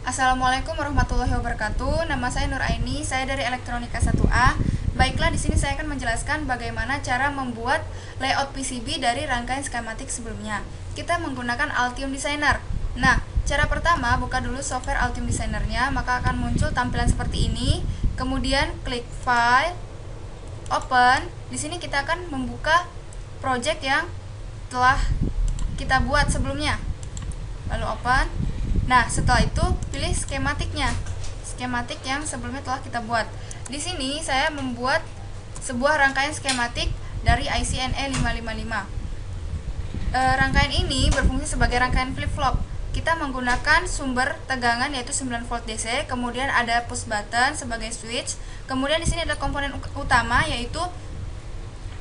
Assalamualaikum warahmatullahi wabarakatuh. Nama saya Nur Aini, saya dari Elektronika 1A. Baiklah, di sini saya akan menjelaskan bagaimana cara membuat layout PCB dari rangkaian skematik sebelumnya. Kita menggunakan Altium Designer. Nah, cara pertama, buka dulu software Altium Designer-nya, maka akan muncul tampilan seperti ini. Kemudian klik File, Open. Di sini kita akan membuka project yang telah kita buat sebelumnya. Lalu open. Nah, setelah itu pilih skematiknya. Skematik yang sebelumnya telah kita buat. Di sini saya membuat sebuah rangkaian skematik dari IC NE555. Rangkaian ini berfungsi sebagai rangkaian flip-flop. Kita menggunakan sumber tegangan yaitu 9 volt DC, kemudian ada push button sebagai switch. Kemudian di sini ada komponen utama yaitu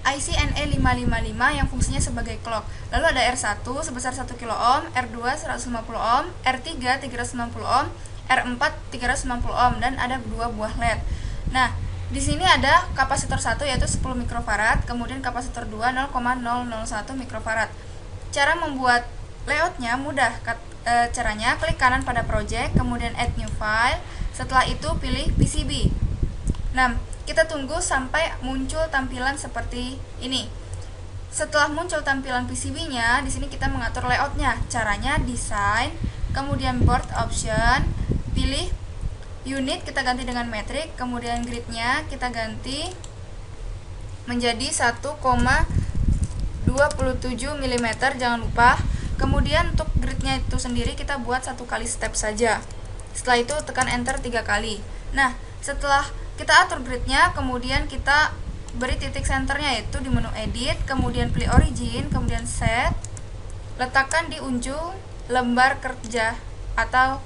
IC NE555 yang fungsinya sebagai clock. Lalu ada R1 sebesar 1 kilo ohm, R2 150 ohm, R3 390 ohm, R4 390 ohm, dan ada 2 buah LED. Nah, di sini ada kapasitor 1 yaitu 10 mikrofarad, kemudian kapasitor 2 0,001 mikrofarad. Cara membuat layoutnya mudah. Caranya klik kanan pada project, kemudian add new file. Setelah itu pilih PCB. Nah, kita tunggu sampai muncul tampilan seperti ini. Setelah muncul tampilan PCB-nya, di sini kita mengatur layoutnya. Caranya design, kemudian board option, pilih unit, kita ganti dengan metrik, kemudian gridnya kita ganti menjadi 1,27 mm, jangan lupa. Kemudian untuk gridnya itu sendiri kita buat 1 kali step saja. Setelah itu tekan enter 3 kali. Nah, setelah kita atur gridnya, kemudian kita beri titik centernya yaitu di menu edit, kemudian pilih origin, kemudian set, letakkan di ujung lembar kerja atau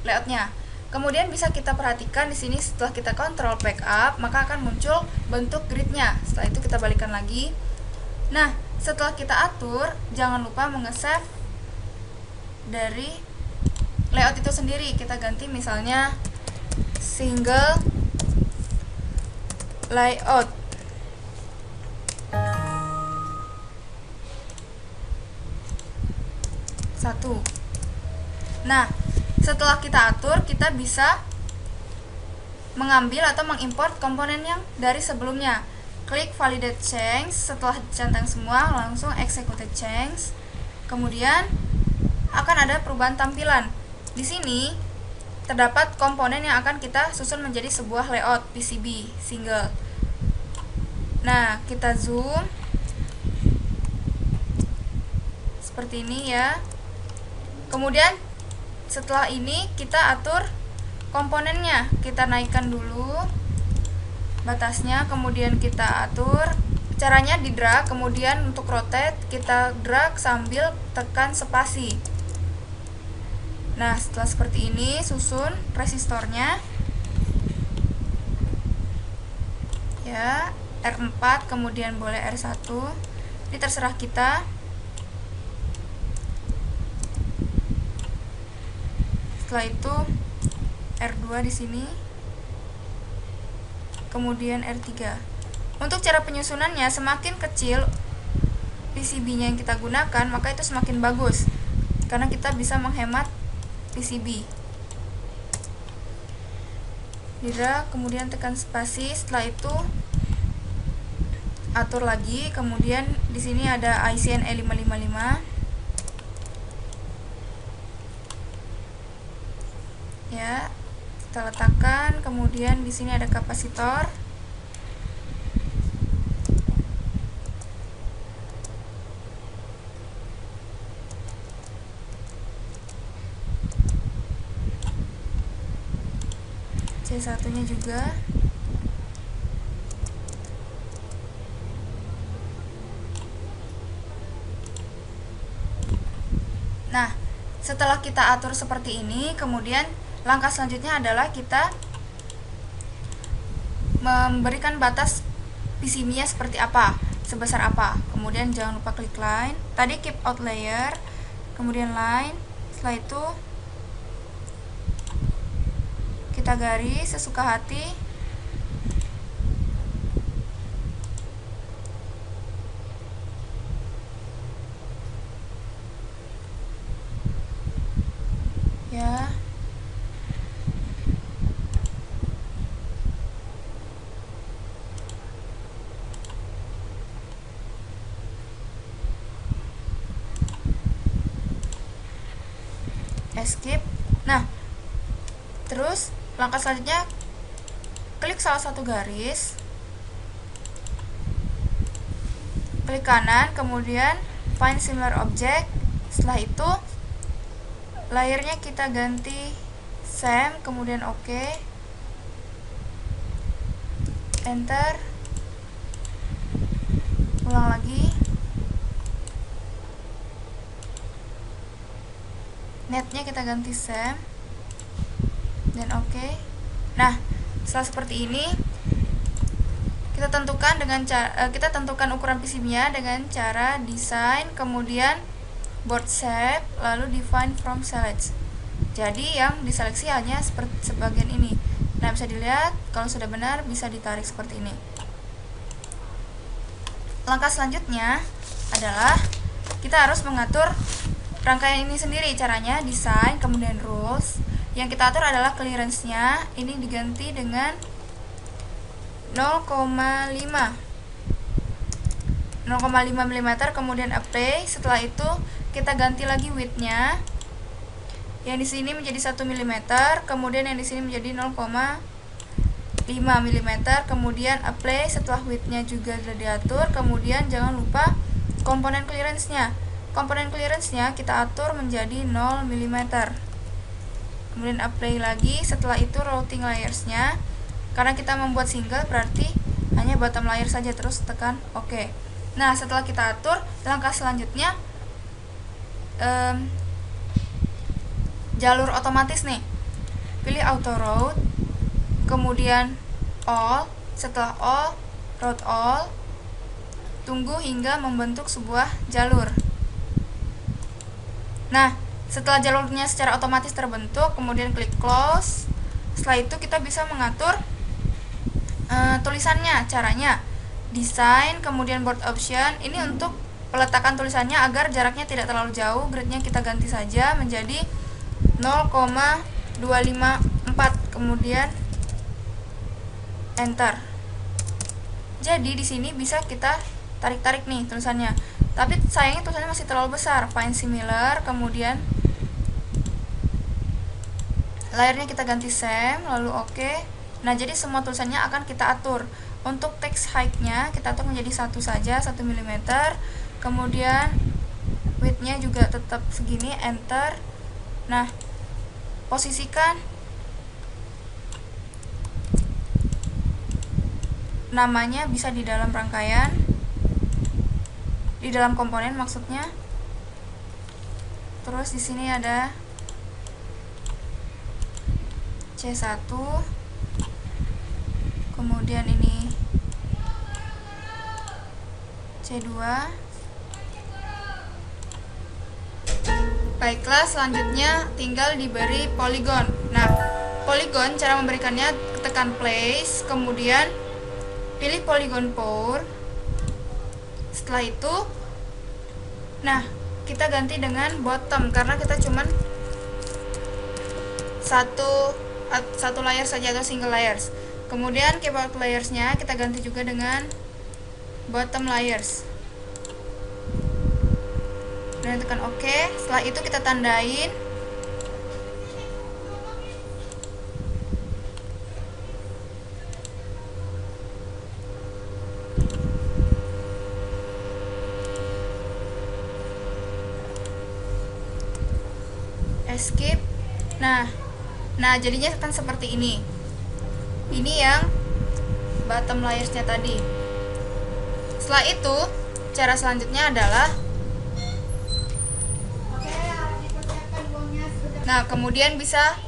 layoutnya. Kemudian bisa kita perhatikan di sini setelah kita kontrol backup, maka akan muncul bentuk gridnya. Setelah itu kita balikan lagi. Nah, setelah kita atur, jangan lupa nge-save dari layout itu sendiri. Kita ganti misalnya single layout. Satu. Nah, setelah kita atur, kita bisa mengambil atau mengimport komponen yang dari sebelumnya. Klik validate change. Setelah centang semua, langsung execute change. Kemudian akan ada perubahan tampilan. Di sini terdapat komponen yang akan kita susun menjadi sebuah layout PCB single. Nah, kita zoom seperti ini ya. Kemudian setelah ini kita atur komponennya. Kita naikkan dulu batasnya, kemudian kita atur. Caranya di drag, kemudian untuk rotate kita drag sambil tekan spasi. Nah, setelah seperti ini, susun resistornya ya, R4, kemudian boleh R1. Ini terserah kita. Setelah itu R2 di sini, kemudian R3. Untuk cara penyusunannya, semakin kecil PCB-nya yang kita gunakan, maka itu semakin bagus karena kita bisa menghemat PCB. Drag, kemudian tekan spasi. Setelah itu atur lagi. Kemudian di sini ada IC NE555. Ya, kita letakkan. Kemudian di sini ada kapasitor. C1-nya juga. Nah, setelah kita atur seperti ini, kemudian langkah selanjutnya adalah kita memberikan batas PCB-nya seperti apa, sebesar apa. Kemudian jangan lupa klik line. Tadi keep out layer, kemudian line. Setelah itu kita garis sesuka hati. Ya, escape. Nah, terus langkah selanjutnya klik salah satu garis, klik kanan, kemudian find similar object. Setelah itu layernya kita ganti same, kemudian OK, enter, ulang lagi, netnya kita ganti same dan OK. Nah, setelah seperti ini kita tentukan ukuran PCB-nya dengan cara desain, kemudian board shape, lalu define from select. Jadi yang diseleksi hanya seperti sebagian ini. Nah, bisa dilihat kalau sudah benar bisa ditarik seperti ini. Langkah selanjutnya adalah kita harus mengatur rangkaian ini sendiri. Caranya desain, kemudian rules. Yang kita atur adalah clearance-nya. Ini diganti dengan 0,5 mm, kemudian apply. Setelah itu kita ganti lagi width-nya. Yang di sini menjadi 1 mm, kemudian yang di sini menjadi 0,5 mm, kemudian apply. Setelah width-nya juga sudah diatur, kemudian jangan lupa komponen clearance-nya. Komponen clearance-nya kita atur menjadi 0 mm. Kemudian apply lagi. Setelah itu routing layers-nya. Karena kita membuat single berarti hanya bottom layer saja, terus tekan OK. Nah, setelah kita atur, langkah selanjutnya jalur otomatis nih. Pilih auto route, kemudian all. Setelah all, route all. Tunggu hingga membentuk sebuah jalur. Nah, setelah jalurnya secara otomatis terbentuk, kemudian klik close. Setelah itu kita bisa mengatur tulisannya. Caranya desain, kemudian board option. Ini untuk peletakan tulisannya agar jaraknya tidak terlalu jauh. Gridnya kita ganti saja menjadi 0,254, kemudian enter. Jadi di sini bisa kita tarik-tarik nih tulisannya. Tapi sayangnya tulisannya masih terlalu besar. Find similar, kemudian layernya kita ganti same, lalu OK. Nah, jadi semua tulisannya akan kita atur. Untuk text height-nya kita atur menjadi 1 saja, 1 mm. Kemudian width-nya juga tetap segini, enter. Nah, posisikan namanya bisa di dalam rangkaian, di dalam komponen maksudnya. Terus di sini ada C1, kemudian ini C2. Baiklah, selanjutnya tinggal diberi poligon. Nah, poligon cara memberikannya, tekan place, kemudian pilih polygon pour. Setelah itu, nah, kita ganti dengan bottom karena kita cuman satu layer saja atau single layers. Kemudian keyboard layers-nya kita ganti juga dengan bottom layers. Dan tekan OK. Setelah itu kita tandain. Escape. Nah, jadinya akan seperti ini. Ini yang bottom layers-nya tadi. Setelah itu, cara selanjutnya adalah kemudian bisa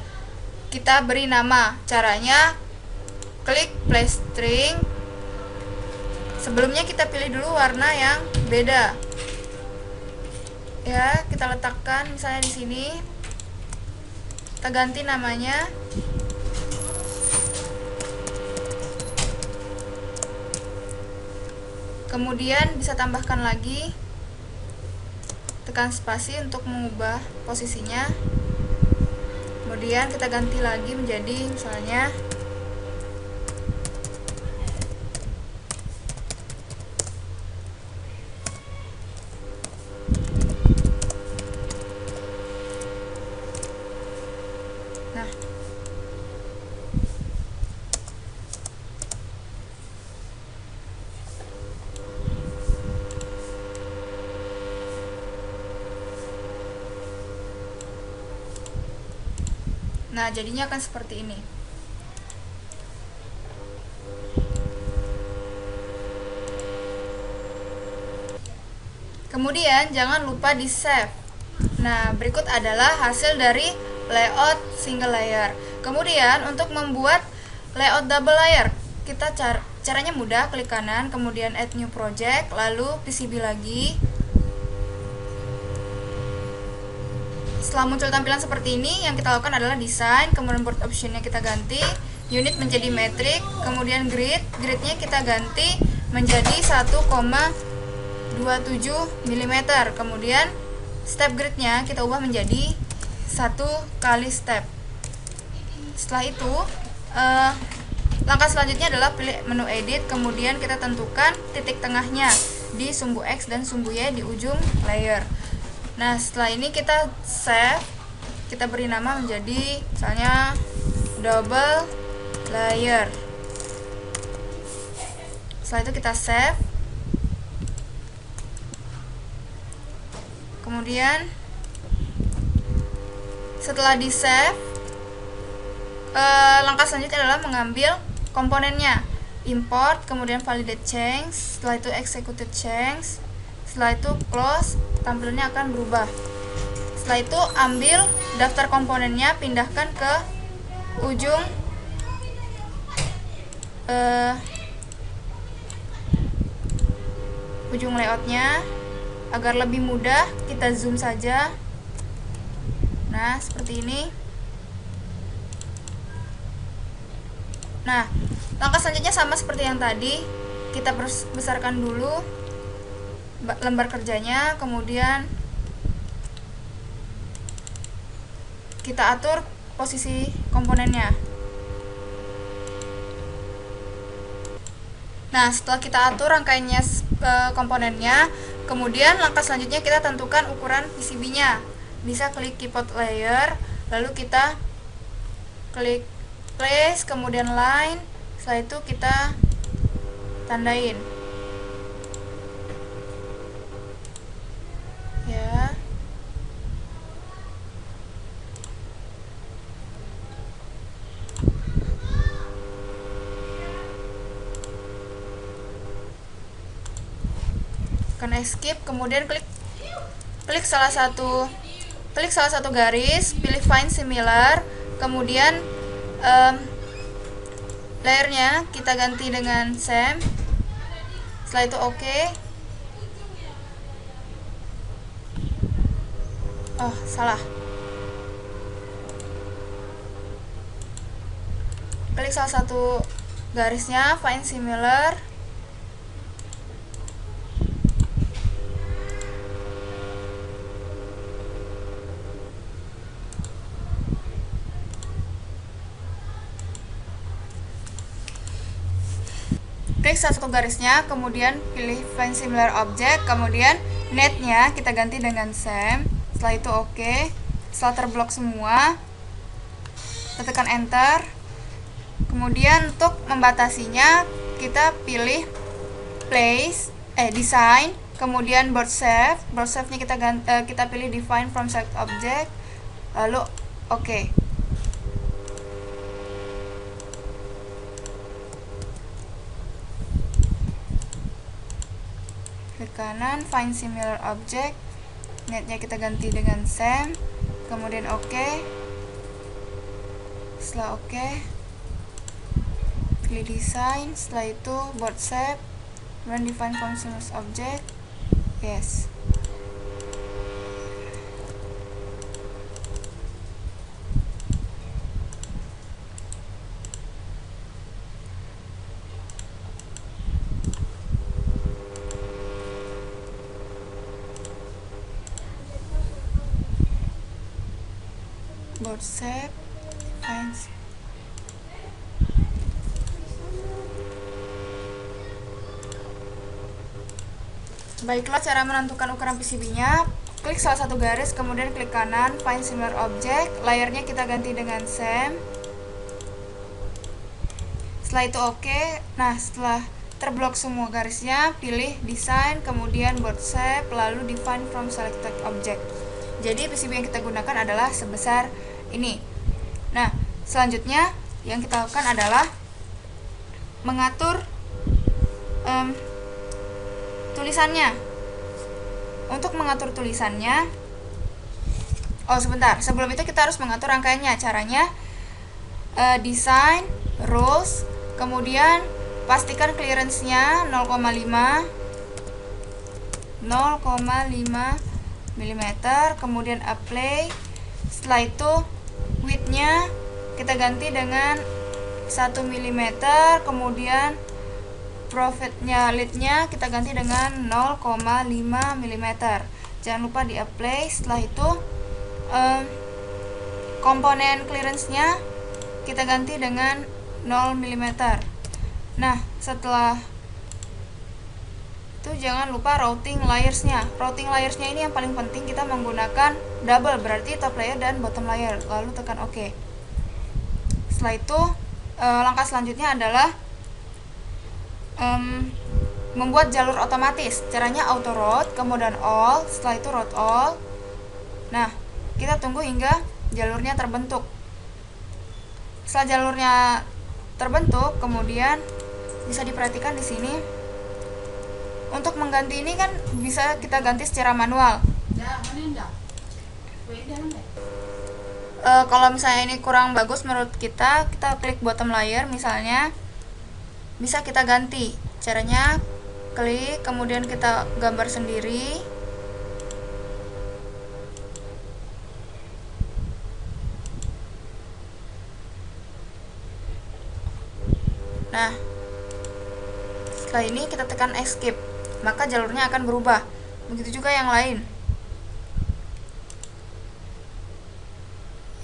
kita beri nama. Caranya klik place string. Sebelumnya kita pilih dulu warna yang beda. Ya, kita letakkan misalnya di sini. Kita ganti namanya. Kemudian bisa tambahkan lagi, tekan spasi untuk mengubah posisinya. Kemudian kita ganti lagi menjadi misalnya Nah, jadinya akan seperti ini. Kemudian jangan lupa di save. Nah, berikut adalah hasil dari layout single layer. Kemudian untuk membuat layout double layer, kita caranya mudah, klik kanan, kemudian add new project, lalu PCB lagi. Setelah muncul tampilan seperti ini, yang kita lakukan adalah desain, kemudian board optionnya kita ganti, unit menjadi metric, kemudian gridnya kita ganti menjadi 1,27 mm. Kemudian step gridnya kita ubah menjadi 1 kali step. Setelah itu langkah selanjutnya adalah pilih menu edit, kemudian kita tentukan titik tengahnya di sumbu X dan sumbu Y di ujung layer. Nah, setelah ini kita save, kita beri nama menjadi misalnya double layer. Setelah itu kita save. Kemudian setelah di save, langkah selanjutnya adalah mengambil komponennya, import, kemudian validate change, setelah itu executed change, setelah itu close, tampilannya akan berubah. Setelah itu ambil daftar komponennya, pindahkan ke ujung layoutnya. Agar lebih mudah, kita zoom saja. Nah, seperti ini. Nah, langkah selanjutnya sama seperti yang tadi. Kita besarkan dulu lembar kerjanya, kemudian kita atur posisi komponennya. Nah, setelah kita atur rangkaiannya komponennya, kemudian langkah selanjutnya kita tentukan ukuran PCB-nya. Bisa klik keyboard layer, lalu kita klik place, kemudian line, setelah itu kita tandain. Ya. Akan escape, kemudian klik salah satu garis, pilih find similar, kemudian layernya kita ganti dengan same. Setelah itu oke. Oh, salah. Klik salah satu garisnya, find similar. Klik salah satu garisnya, kemudian pilih find similar object, kemudian netnya kita ganti dengan same. Setelah itu oke. Setelah terblok semua, tekan enter. Kemudian untuk membatasinya kita pilih place, design, kemudian board shape. Board shape-nya kita pilih define from select object, lalu oke. Klik kanan, find similar object, netnya kita ganti dengan same, kemudian oke. Setelah oke, pilih design, setelah itu board shape, kemudian define from select object, yes. Board shape, fine. Baiklah, cara menentukan ukuran PCB-nya. klik salah satu garis, kemudian klik kanan, find similar object, layernya kita ganti dengan same. Setelah itu oke. Nah, setelah terblok semua garisnya, pilih design, kemudian buat shape, lalu define from selected object. Jadi PCB yang kita gunakan adalah sebesar ini. Nah, selanjutnya yang kita lakukan adalah mengatur tulisannya. Untuk mengatur tulisannya, sebentar, sebelum itu kita harus mengatur rangkaiannya. Caranya design, rules, kemudian pastikan clearance-nya 0,5 mm, kemudian apply. Setelah itu width-nya kita ganti dengan 1 mm, kemudian profitnya, lead-nya kita ganti dengan 0,5 mm. Jangan lupa di apply. Setelah itu komponen clearance-nya kita ganti dengan 0 mm. Nah, setelah itu jangan lupa routing layers-nya. Routing layers-nya ini yang paling penting, kita menggunakan double, berarti top layer dan bottom layer. Lalu tekan OK. Setelah itu langkah selanjutnya adalah membuat jalur otomatis. Caranya auto route, kemudian all, setelah itu route all. Nah, kita tunggu hingga jalurnya terbentuk. Setelah jalurnya terbentuk, kemudian bisa diperhatikan di sini. Untuk mengganti ini kan bisa kita ganti secara manual. Kalau misalnya ini kurang bagus menurut kita klik bottom layer misalnya, bisa kita ganti. Caranya klik, kemudian kita gambar sendiri. Nah, setelah ini kita tekan escape, maka jalurnya akan berubah. Begitu juga yang lain.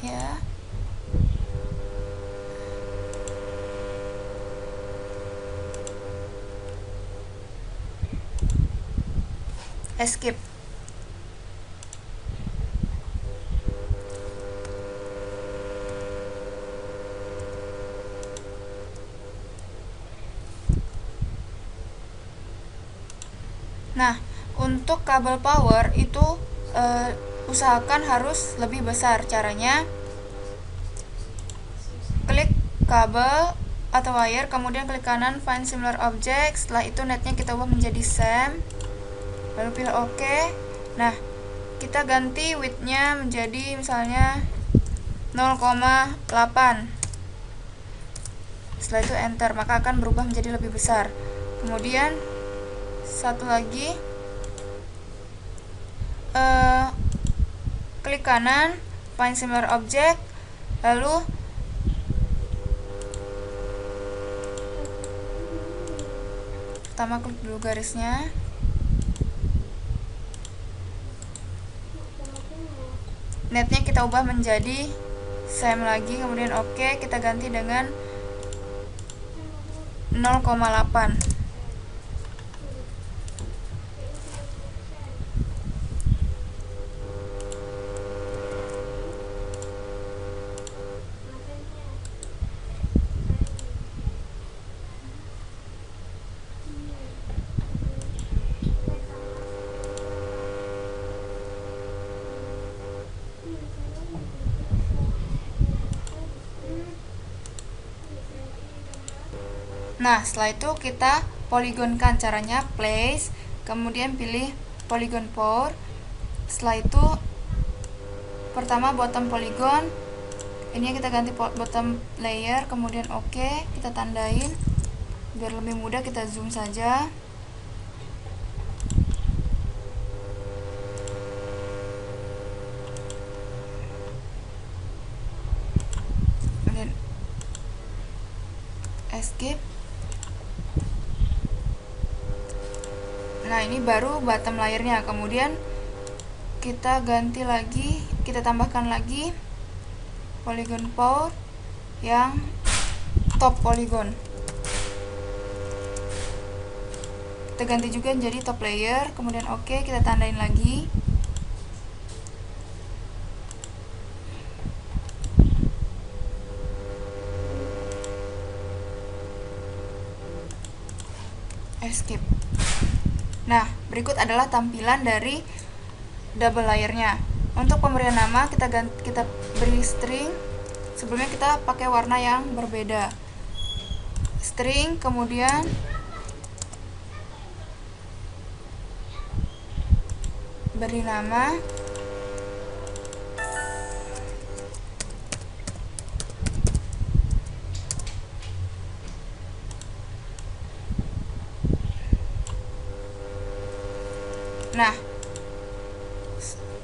Ya. Escape. Nah, untuk kabel power itu usahakan harus lebih besar. Caranya klik kabel atau wire, kemudian klik kanan find similar object. Setelah itu netnya kita ubah menjadi same, lalu pilih OK. Nah, kita ganti width-nya menjadi misalnya 0,8. Setelah itu enter, maka akan berubah menjadi lebih besar. Kemudian satu lagi, klik kanan find similar object, lalu pertama klik dulu garisnya, netnya kita ubah menjadi same lagi, kemudian OK, kita ganti dengan 0,8. Nah, setelah itu kita poligonkan. Caranya place, kemudian pilih polygon pour. Setelah itu pertama bottom polygon, ini kita ganti bottom layer, kemudian OK, kita tandain biar lebih mudah. Kita zoom saja. Kemudian escape. Nah, ini baru bottom layernya. Kemudian kita ganti lagi, kita tambahkan lagi polygon pour yang top polygon. Kita ganti juga menjadi top layer, kemudian OK, kita tandain lagi. escape. Nah, berikut adalah tampilan dari double layernya. Untuk pemberian nama kita beri string. Sebelumnya kita pakai warna yang berbeda. String, kemudian beri nama. Nah,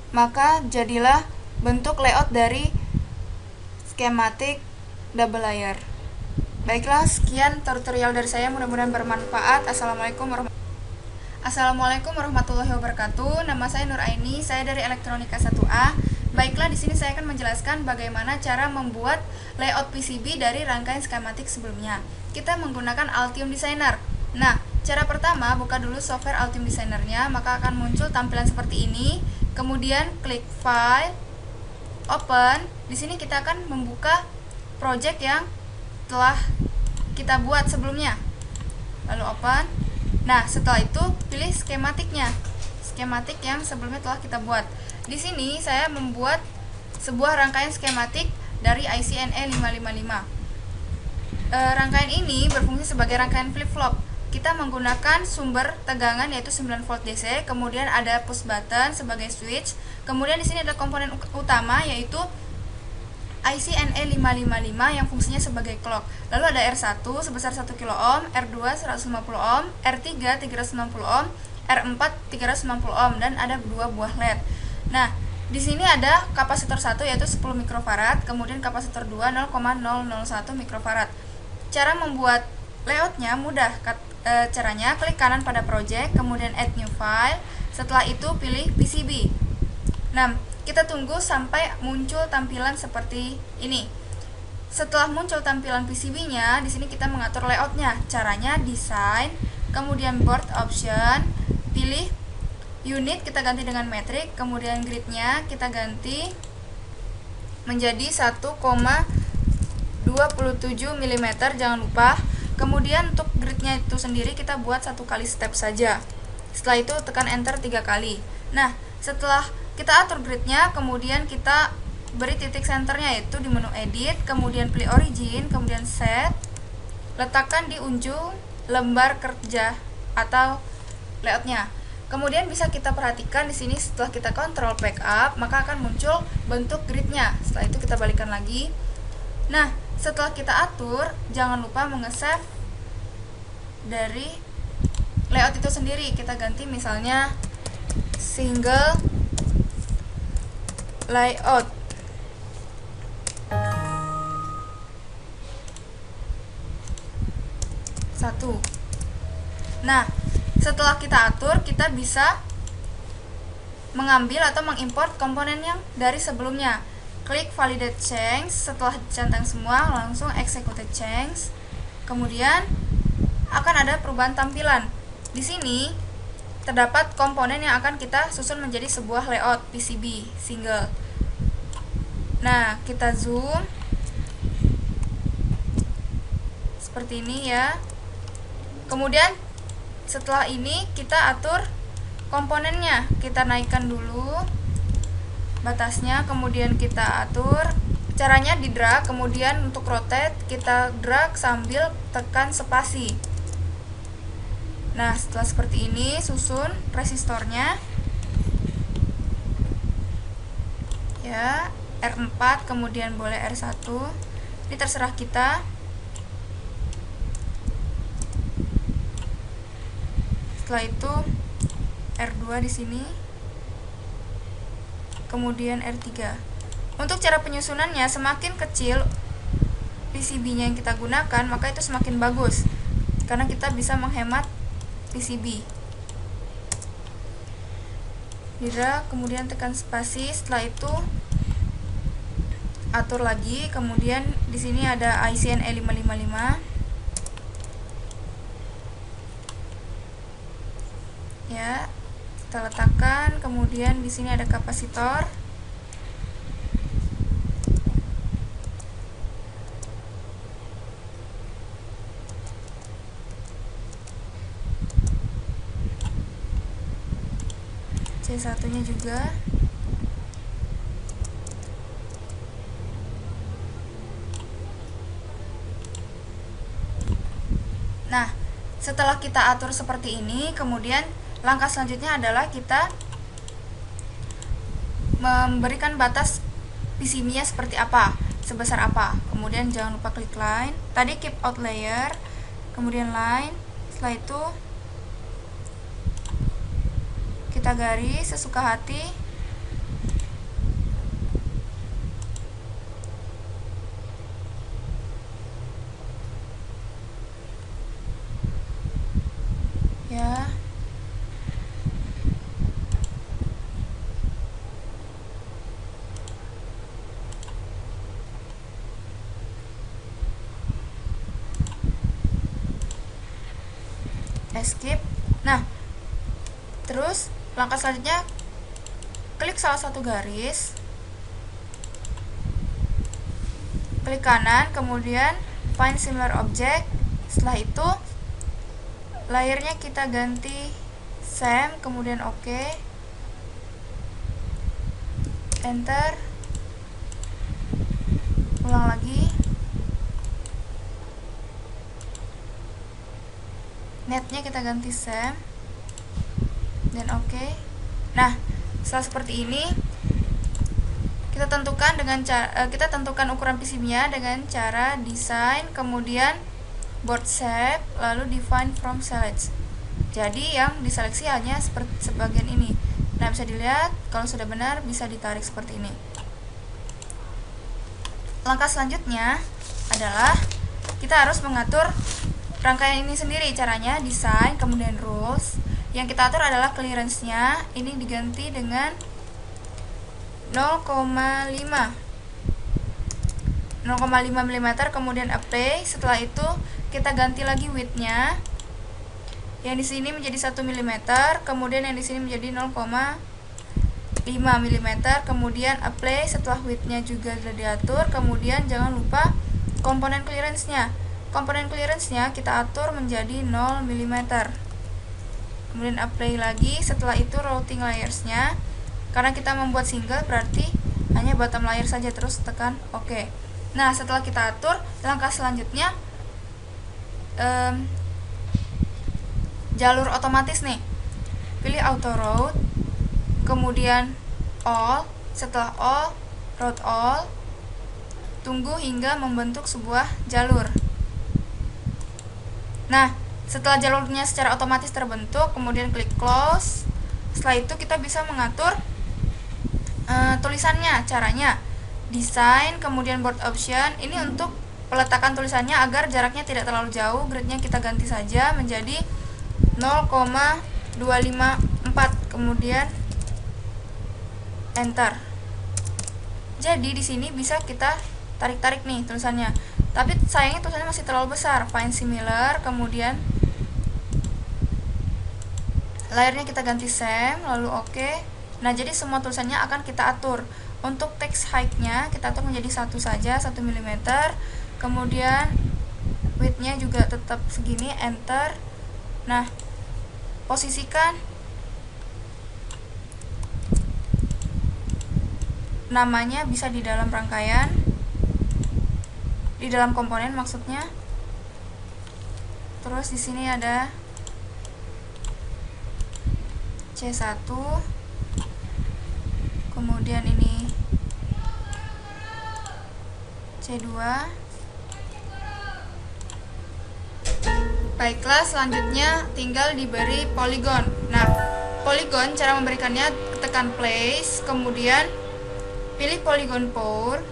maka jadilah bentuk layout dari skematik double layer. Baiklah, sekian tutorial dari saya, mudah-mudahan bermanfaat. Assalamualaikum warahmatullahi wabarakatuh. Nama saya Nur Aini, saya dari Elektronika 1A. Baiklah, di sini saya akan menjelaskan bagaimana cara membuat layout PCB dari rangkaian skematik sebelumnya. Kita menggunakan Altium Designer. Nah, cara pertama, buka dulu software Altium Designer-nya, maka akan muncul tampilan seperti ini. Kemudian klik File, Open. Di sini kita akan membuka project yang telah kita buat sebelumnya. Lalu Open. Nah, setelah itu pilih skematiknya. Skematik yang sebelumnya telah kita buat. Di sini saya membuat sebuah rangkaian skematik dari IC NE555. Rangkaian ini berfungsi sebagai rangkaian flip-flop. Kita menggunakan sumber tegangan yaitu 9 volt DC, kemudian ada push button sebagai switch. Kemudian di sini ada komponen utama yaitu IC NE555 yang fungsinya sebagai clock. Lalu ada R1 sebesar 1 kilo ohm, R2 150 ohm, R3 360 ohm, R4 360 ohm, dan ada 2 buah LED. Nah, di sini ada kapasitor 1 yaitu 10 mikrofarad, kemudian kapasitor 2 0,001 mikrofarad. Cara membuat layoutnya mudah. Caranya klik kanan pada project, kemudian add new file. Setelah itu pilih PCB. Nah, kita tunggu sampai muncul tampilan seperti ini. Setelah muncul tampilan PCB-nya, di sini kita mengatur layoutnya. Caranya design, kemudian board option, pilih unit, kita ganti dengan metrik, kemudian gridnya kita ganti menjadi 1,27 mm, jangan lupa. Kemudian untuk gridnya itu sendiri kita buat 1 kali step saja. Setelah itu tekan enter 3 kali. Nah, setelah kita atur gridnya, kemudian kita beri titik centernya yaitu di menu edit, kemudian pilih origin, kemudian set, letakkan di ujung lembar kerja atau layoutnya. Kemudian bisa kita perhatikan di sini setelah kita kontrol backup, maka akan muncul bentuk gridnya. Setelah itu kita balikan lagi. Nah, setelah kita atur, jangan lupa nge-save dari layout itu sendiri. Kita ganti misalnya single layout. Satu. Nah, setelah kita atur, kita bisa mengambil atau mengimport komponen yang dari sebelumnya. Klik validate change. Setelah centang semua, langsung execute change. Kemudian akan ada perubahan tampilan. Di sini terdapat komponen yang akan kita susun menjadi sebuah layout PCB single. Nah, kita zoom seperti ini ya. Kemudian setelah ini kita atur komponennya. Kita naikkan dulu batasnya, kemudian kita atur. Caranya di drag, kemudian untuk rotate kita drag sambil tekan spasi. Nah, setelah seperti ini, susun resistornya ya, R4, kemudian boleh R1. Ini terserah kita. Setelah itu R2 di sini, kemudian R3. Untuk cara penyusunannya, semakin kecil PCB-nya yang kita gunakan, maka itu semakin bagus karena kita bisa menghemat PCB. Drag, kemudian tekan spasi. Setelah itu atur lagi. Kemudian di sini ada IC NE555. Ya, kita letakkan. Kemudian di sini ada kapasitor. C1 nya juga. Nah, setelah kita atur seperti ini, kemudian langkah selanjutnya adalah kita memberikan batas PCB-nya seperti apa, sebesar apa. Kemudian jangan lupa klik line. Tadi keep out layer, kemudian line. Setelah itu kita garis sesuka hati. Ya. Escape. Nah, terus langkah selanjutnya klik salah satu garis, klik kanan, kemudian find similar object. Setelah itu layernya kita ganti same, kemudian OK, enter, ulang lagi, netnya kita ganti same dan OK. Nah, setelah seperti ini kita tentukan ukuran PCB-nya dengan cara design, kemudian board shape, lalu define from select. Jadi yang diseleksi hanya seperti sebagian ini. Nah, bisa dilihat kalau sudah benar bisa ditarik seperti ini. Langkah selanjutnya adalah kita harus mengatur rangkaian ini sendiri. Caranya design, kemudian rules. Yang kita atur adalah clearance-nya. Ini diganti dengan 0,5 mm, kemudian apply. Setelah itu kita ganti lagi width-nya. Yang di sini menjadi 1 mm, kemudian yang di sini menjadi 0,5 mm, kemudian apply. Setelah width-nya juga sudah diatur, kemudian jangan lupa komponen clearance-nya. Komponen clearance-nya kita atur menjadi 0 mm. Kemudian apply lagi. Setelah itu routing layers-nya. Karena kita membuat single berarti hanya bottom layer saja, terus tekan OK. Nah, setelah kita atur, langkah selanjutnya jalur otomatis nih. Pilih auto route, kemudian all. Setelah all, route all. Tunggu hingga membentuk sebuah jalur. Nah, setelah jalurnya secara otomatis terbentuk, kemudian klik close. Setelah itu kita bisa mengatur tulisannya. Caranya design, kemudian board option. Ini untuk peletakan tulisannya agar jaraknya tidak terlalu jauh. Gridnya kita ganti saja menjadi 0,254, kemudian enter. Jadi di sini bisa kita tarik-tarik nih tulisannya. Tapi sayangnya tulisannya masih terlalu besar. Find similar, kemudian layernya kita ganti same, lalu OK. Nah, jadi semua tulisannya akan kita atur. Untuk text height-nya kita atur menjadi 1 saja, 1 mm. Kemudian width-nya juga tetap segini, enter. Nah, posisikan namanya bisa di dalam rangkaian, di dalam komponen maksudnya. Terus di sini ada C1, kemudian ini C2. Baiklah, selanjutnya tinggal diberi poligon. Nah, poligon cara memberikannya tekan place, kemudian pilih polygon pour.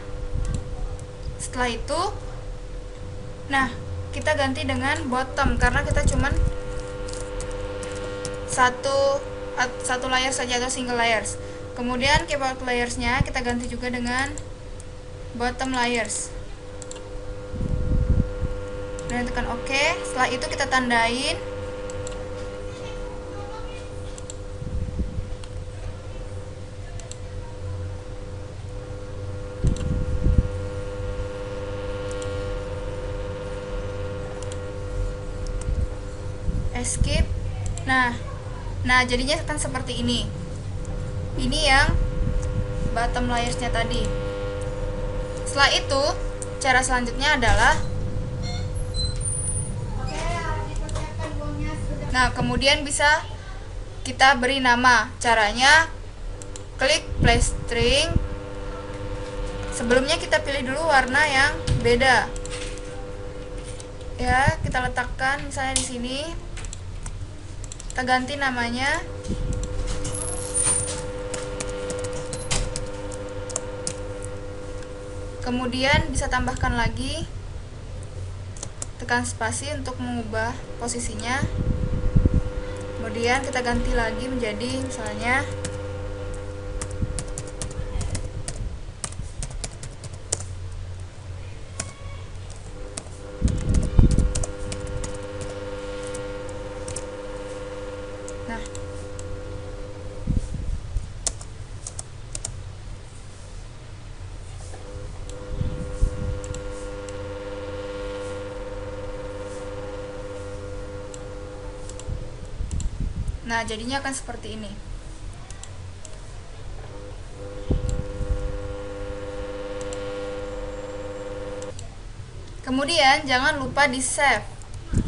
Setelah itu, nah, kita ganti dengan bottom karena kita cuman satu layer saja atau single layers. Kemudian keyboard layers-nya kita ganti juga dengan bottom layers. Dan tekan OK. Setelah itu kita tandain escape. Nah, jadinya akan seperti ini. Ini yang bottom layersnya tadi. Setelah itu, cara selanjutnya adalah kemudian bisa kita beri nama. Caranya klik play string. Sebelumnya kita pilih dulu warna yang beda. Ya, kita letakkan misalnya di sini. Kita ganti namanya. Kemudian bisa tambahkan lagi. Tekan spasi untuk mengubah posisinya. Kemudian kita ganti lagi menjadi misalnya Nah, jadinya akan seperti ini. Kemudian jangan lupa di save.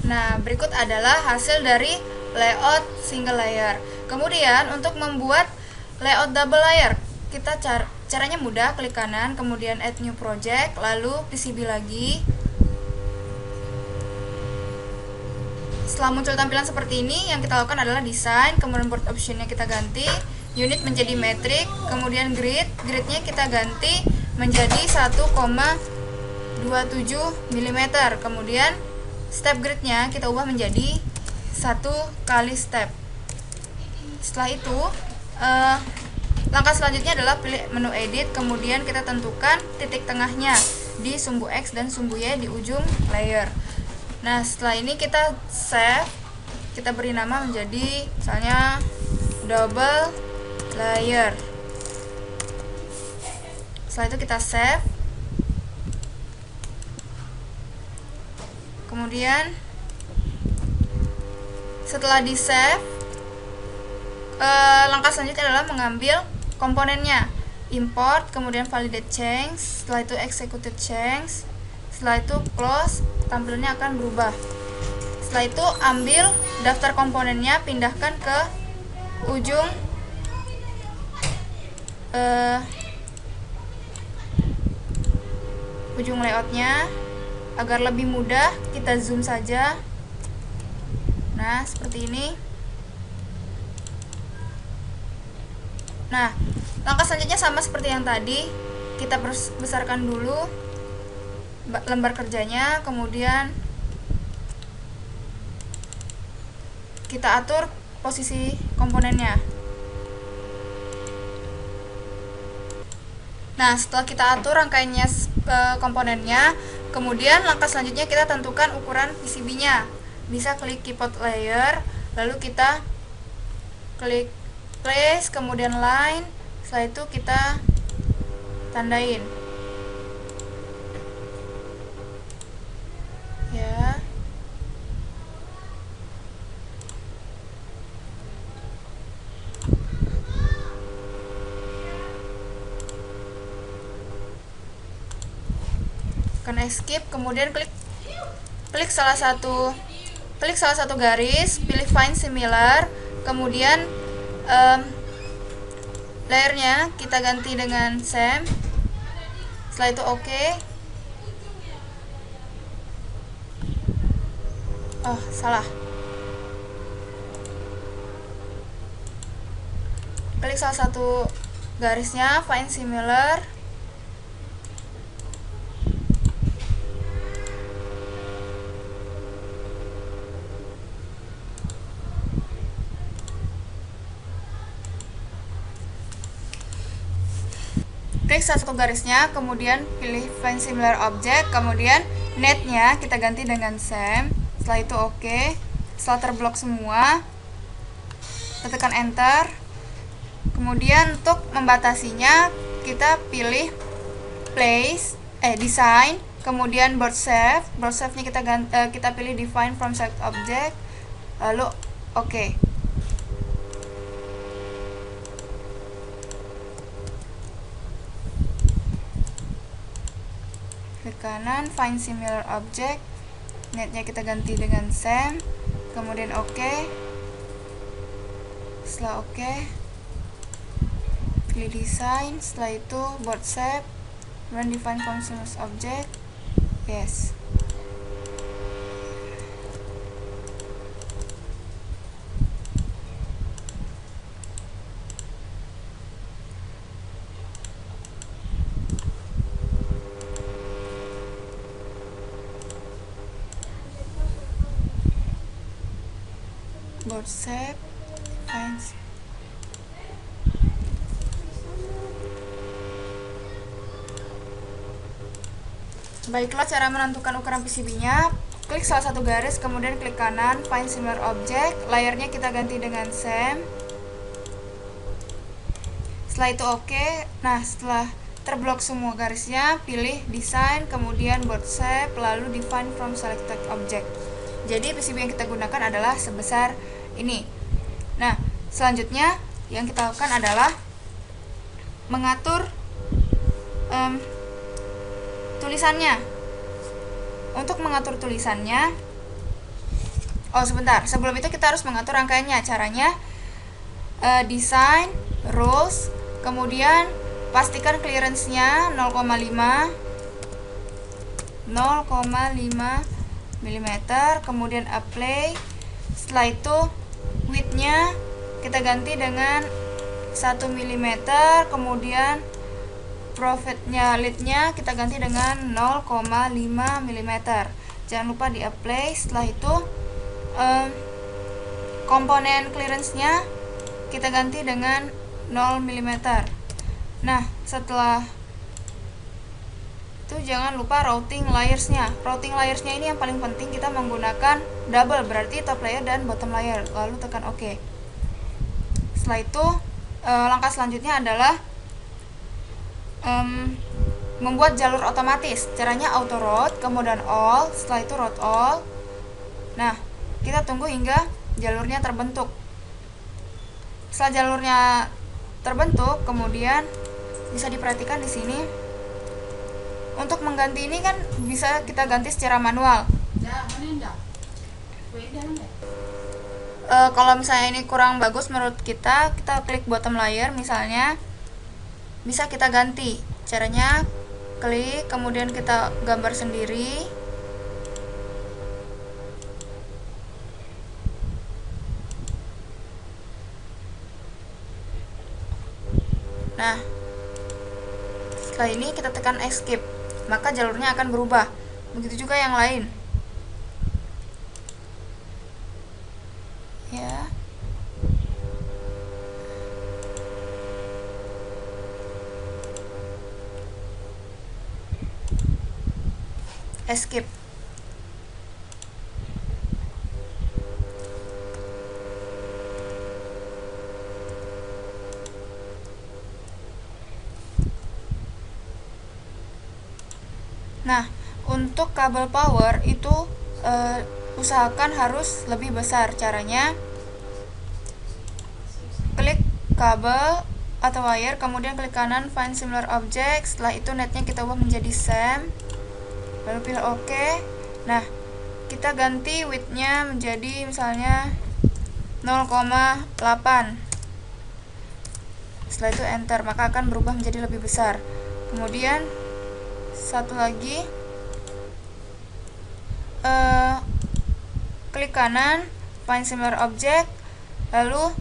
Nah, berikut adalah hasil dari layout single layer. Kemudian untuk membuat layout double layer, kita caranya mudah, klik kanan, kemudian add new project, lalu PCB lagi. Setelah muncul tampilan seperti ini, yang kita lakukan adalah desain, kemudian board optionnya kita ganti, unit menjadi metric, kemudian gridnya kita ganti menjadi 1,27 mm, kemudian step gridnya kita ubah menjadi 1 kali step. Setelah itu, langkah selanjutnya adalah pilih menu edit, kemudian kita tentukan titik tengahnya di sumbu X dan sumbu Y di ujung layer. Nah, setelah ini kita save, kita beri nama menjadi misalnya double layer. Setelah itu kita save. Kemudian setelah di save, langkah selanjutnya adalah mengambil komponennya, import, kemudian validate change, setelah itu executed change, setelah itu close, tampilannya akan berubah. Setelah itu ambil daftar komponennya, pindahkan ke ujung ujung layoutnya. Agar lebih mudah, kita zoom saja. Nah, seperti ini. Nah, langkah selanjutnya sama seperti yang tadi. Kita besarkan dulu lembar kerjanya, kemudian kita atur posisi komponennya. Nah, setelah kita atur rangkaiannya komponennya, kemudian langkah selanjutnya kita tentukan ukuran PCB-nya. Bisa klik keyboard layer, lalu kita klik place, kemudian line, setelah itu kita tandain. Ya. Akan escape, kemudian klik salah satu garis, pilih find similar, kemudian layernya kita ganti dengan same. Setelah itu oke. Oh, salah. Klik salah satu garisnya, find similar. Klik salah satu garisnya, kemudian pilih find similar object, kemudian netnya kita ganti dengan same. Setelah itu oke. Setelah terblok semua, tekan enter. Kemudian untuk membatasinya kita pilih place, design, kemudian board shape. Board shape-nya kita pilih define from select object, lalu oke. kanan, find similar object, netnya kita ganti dengan same, kemudian OK. Setelah OK, pilih design, setelah itu board shape, run define functions object, yes. Board shape, defines. Baiklah cara menentukan ukuran PCB-nya. Klik salah satu garis, kemudian klik kanan, find similar object, layarnya kita ganti dengan same. Setelah itu OK. Nah, setelah terblok semua garisnya, pilih design, kemudian board shape, lalu define from selected object. Jadi PCB yang kita gunakan adalah sebesar ini. Nah, selanjutnya yang kita lakukan adalah mengatur tulisannya. Untuk mengatur tulisannya, sebentar, sebelum itu kita harus mengatur rangkaiannya. Caranya design, rules, kemudian pastikan clearance-nya 0,5 mm, kemudian apply. Setelah itu width-nya kita ganti dengan 1 mm, kemudian profitnya, lead-nya kita ganti dengan 0,5 mm. Jangan lupa di apply. Setelah itu komponen clearance-nya kita ganti dengan 0 mm. Nah, setelah itu jangan lupa routing layers-nya. Routing layers-nya ini yang paling penting, kita menggunakan double, berarti top layer dan bottom layer. Lalu tekan OK. Setelah itu langkah selanjutnya adalah membuat jalur otomatis. Caranya auto route, kemudian all, setelah itu route all. Nah, kita tunggu hingga jalurnya terbentuk. Setelah jalurnya terbentuk, kemudian bisa diperhatikan di sini. Untuk mengganti ini kan bisa kita ganti secara manual. Kalau misalnya ini kurang bagus menurut kita klik bottom layer misalnya, bisa kita ganti. Caranya klik, kemudian kita gambar sendiri. Nah, setelah ini kita tekan escape, maka jalurnya akan berubah. Begitu juga yang lain. Ya. Escape. Nah, untuk kabel power itu usahakan harus lebih besar. Caranya klik kabel atau wire, kemudian klik kanan find similar object. Setelah itu netnya kita ubah menjadi same, lalu pilih OK. Nah, kita ganti width-nya menjadi misalnya 0,8. Setelah itu enter, maka akan berubah menjadi lebih besar. Kemudian satu lagi, klik kanan find similar object, lalu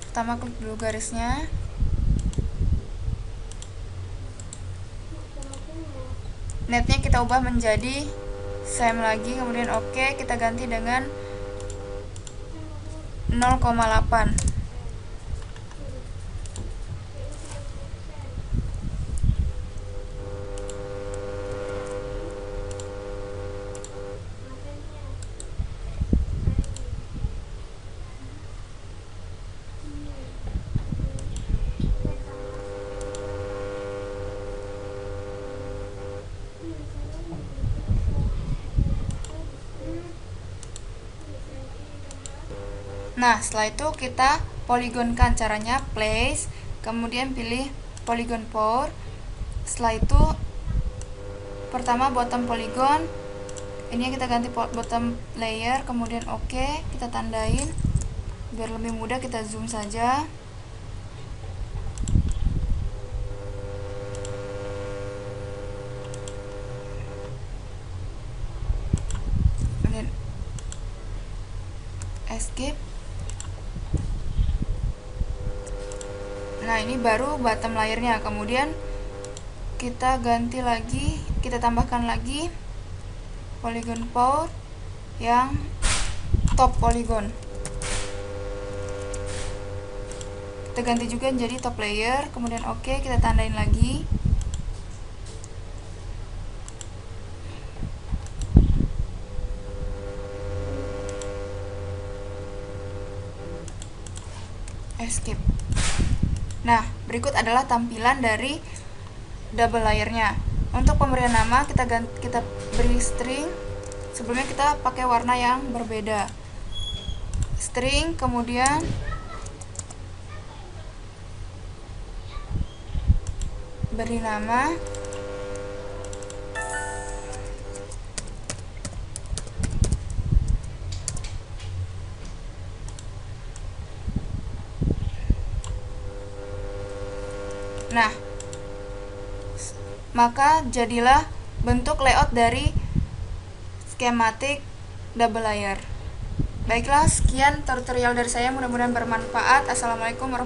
pertama klik dulu garisnya, netnya kita ubah menjadi same lagi, kemudian OK, kita ganti dengan 0,8. Nah, setelah itu kita poligonkan. Caranya place, kemudian pilih polygon pour. Setelah itu pertama bottom polygon, ini kita ganti bottom layer, kemudian oke, kita tandain. Biar lebih mudah kita zoom saja. Kemudian escape. Nah, ini baru bottom layernya. Kemudian kita ganti lagi, kita tambahkan lagi polygon pour yang top polygon. Kita ganti juga jadi top layer, kemudian oke, kita tandain lagi. Escape. Nah, berikut adalah tampilan dari double layernya. Untuk pemberian nama kita beri string. Sebelumnya kita pakai warna yang berbeda. String, kemudian beri nama. Nah, maka jadilah bentuk layout dari skematik double layer. Baiklah, sekian tutorial dari saya, mudah-mudahan bermanfaat. Assalamualaikum warahmatullahi wabarakatuh.